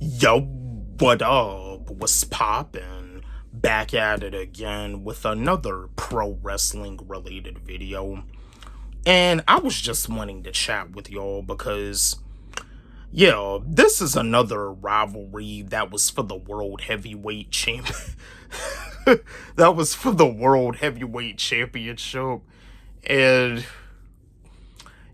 Yo, what up? What's poppin'? Back at it again with another pro wrestling related video. And I was just wanting to chat with y'all because, yeah, this is another rivalry that was for the World Heavyweight Champ. That was for the World Heavyweight Championship. And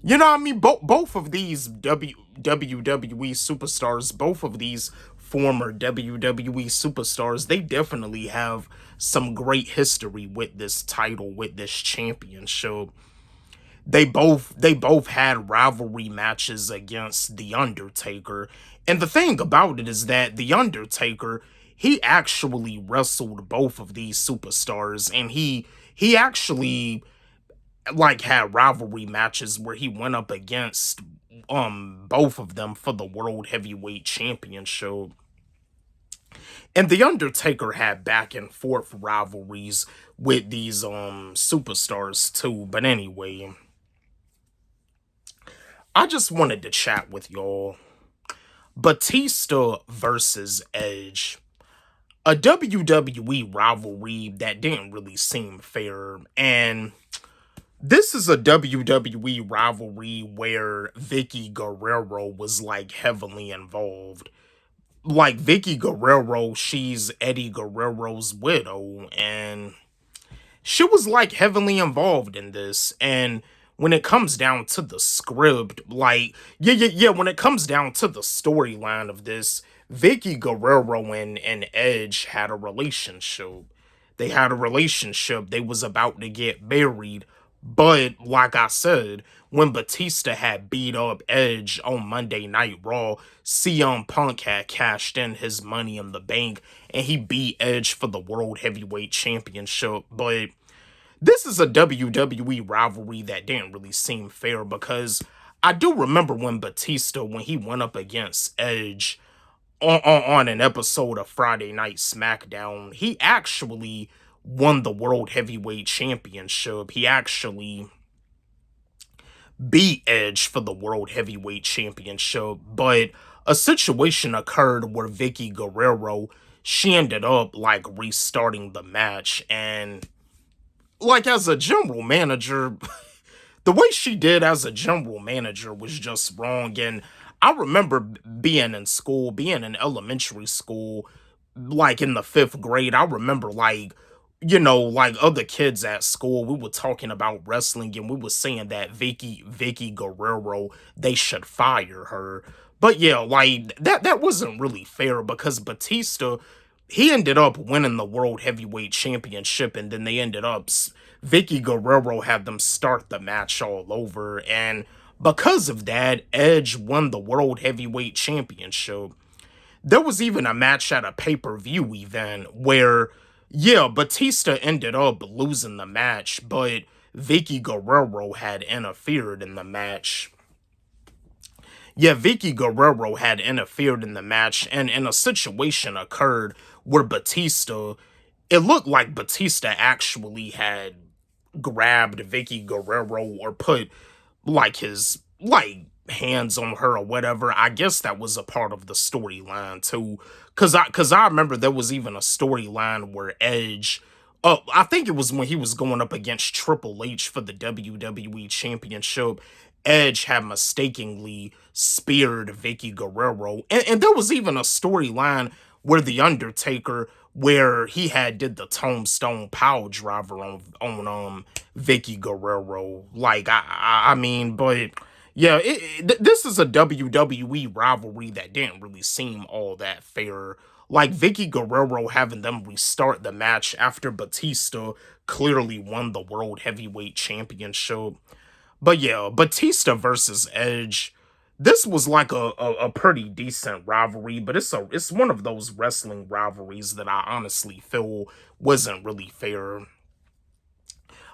I mean, both of these WWE superstars, both of these former WWE superstars, they definitely have some great history with this title, with this championship. They both had rivalry matches against The Undertaker. And the thing about it is that The Undertaker, he actually wrestled both of these superstars, and he actually had rivalry matches where he went up against both of them for the World Heavyweight Championship. And The Undertaker had back and forth rivalries with these superstars too. But anyway, I just wanted to chat with y'all. Batista versus Edge. A WWE rivalry that didn't really seem fair, and this is a WWE rivalry where Vicky Guerrero was heavily involved. Vicky Guerrero, she's Eddie Guerrero's widow, and she was heavily involved in this. And when it comes down to the script, when it comes down to the storyline of this, Vicky Guerrero and Edge had a relationship. They had a relationship. They was about to get married. But like I said, when Batista had beat up Edge on Monday Night Raw, CM Punk had cashed in his money in the bank and he beat Edge for the World Heavyweight Championship. But this is a WWE rivalry that didn't really seem fair because I do remember when Batista, when he went up against Edge on an episode of Friday Night SmackDown, he actually won the World Heavyweight Championship. He actually beat Edge for the World Heavyweight Championship, but a situation occurred where Vicky Guerrero, she ended up restarting the match, and as a general manager, the way she did as a general manager was just wrong. And I remember being in school, being in elementary school, in the 5th grade. I remember other kids at school, we were talking about wrestling and we were saying that Vicky Guerrero, they should fire her. But yeah, that wasn't really fair because Batista, he ended up winning the World Heavyweight Championship, and then they ended up, Vicky Guerrero had them start the match all over, and because of that, Edge won the World Heavyweight Championship. There was even a match at a pay-per-view event where, yeah, Batista ended up losing the match, but Vicky Guerrero had interfered in the match. Yeah, Vicky Guerrero had interfered in the match, and a situation occurred where Batista, it looked like Batista actually had grabbed Vicky Guerrero or put his hands on her or whatever. I guess that was a part of the storyline too, cause I remember there was even a storyline where Edge, I think it was when he was going up against Triple H for the WWE Championship. Edge had mistakenly speared Vicky Guerrero, and there was even a storyline where The Undertaker, where he had did the Tombstone Power Driver on Vicky Guerrero. I mean, but yeah, this is a WWE rivalry that didn't really seem all that fair. Vicky Guerrero having them restart the match after Batista clearly won the World Heavyweight Championship. But yeah, Batista versus Edge. This was a pretty decent rivalry, but it's one of those wrestling rivalries that I honestly feel wasn't really fair.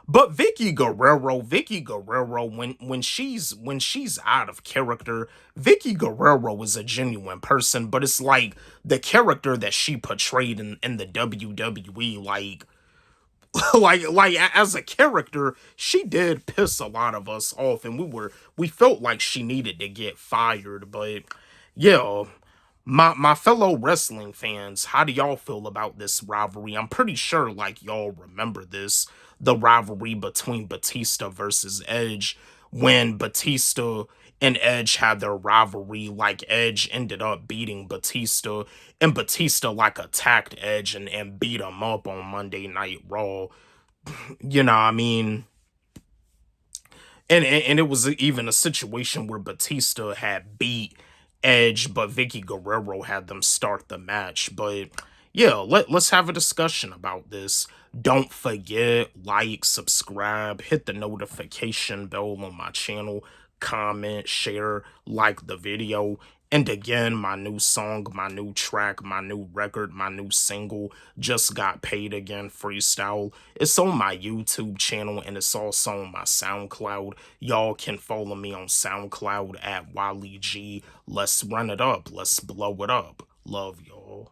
But Vicky Guerrero, when she's out of character, Vicky Guerrero is a genuine person, but it's the character that she portrayed in the WWE, as a character, she did piss a lot of us off, and we felt like she needed to get fired. But yeah, my fellow wrestling fans, how do y'all feel about this rivalry? I'm pretty sure like y'all remember this, the rivalry between Batista versus Edge, when Batista and Edge had their rivalry. Like Edge ended up beating Batista, and Batista like attacked Edge and beat him up on Monday Night Raw. I mean, and it was even a situation where Batista had beat Edge, but Vicky Guerrero had them start the match. But yeah, let's have a discussion about this. Don't forget, like, subscribe, hit the notification bell on my channel, comment, share, like the video. And again, my new song, my new track, my new record, my new single just got paid again, freestyle. It's on my YouTube channel and it's also on my SoundCloud. Y'all can follow me on SoundCloud at Wally G. Let's run it up. Let's blow it up. Love y'all.